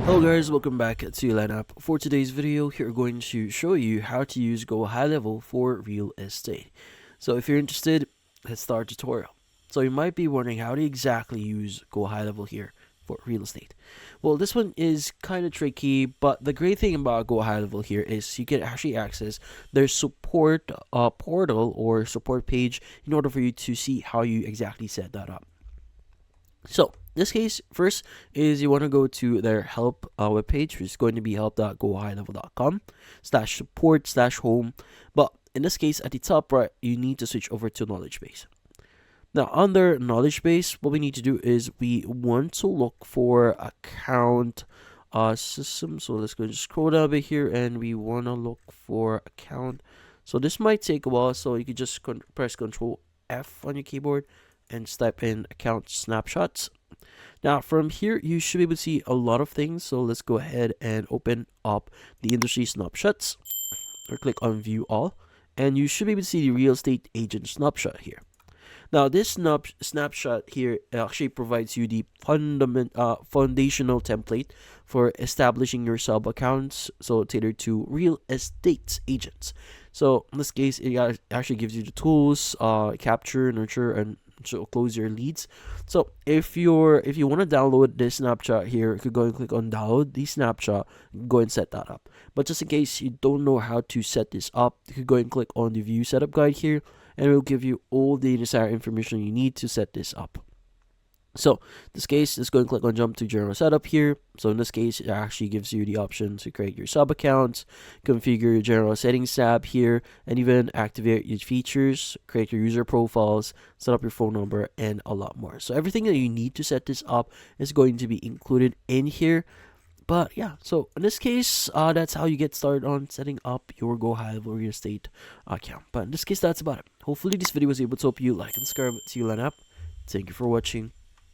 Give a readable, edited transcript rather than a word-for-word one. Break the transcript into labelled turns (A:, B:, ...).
A: Hello guys, welcome back to Lineup. For today's video, here we're going to show you how to use GoHighLevel for real estate. So if you're interested, let's start the tutorial. So you might be wondering how to exactly use GoHighLevel here for real estate. Well, this one is kind of tricky, but the great thing about GoHighLevel here is you can actually access their support portal or support page in order for you to see how you exactly set that up. So in this case, first is you want to go to their help webpage, which is going to be help.gohighlevel.com/support/home. But in this case, at the top right, you need to switch over to knowledge base. Now, under knowledge base, what we need to do is we want to look for account system. So let's go just scroll down a bit here, and we want to look for account. So this might take a while, so you could just press Control F on your keyboard and just type in account snapshots. Now from here you should be able to see a lot of things, so let's go ahead and open up the industry snapshots or click on view all, and you should be able to see the real estate agent snapshot here. Now this snapshot here actually provides you the foundational template for establishing your sub accounts, so tailored to real estate agents. So in this case, it actually gives you the tools, capture, nurture, and close your leads. So if you want to download this snapshot here, you could go and click on download the snapshot, go and set that up. But just in case you don't know how to set this up, you could go and click on the view setup guide here, and it will give you all the necessary information you need to set this up. So in this case, let's go and click on jump to general setup here. So in this case, it actually gives you the option to create your sub accounts, configure your general settings tab here, and even activate your features, create your user profiles, set up your phone number, and a lot more. So everything that you need to set this up is going to be included in here. But yeah, so in this case, that's how you get started on setting up your GoHighLevel real estate account. But in this case, that's about it. Hopefully this video was able to help you. Like and subscribe to Line Up. Thank you for watching.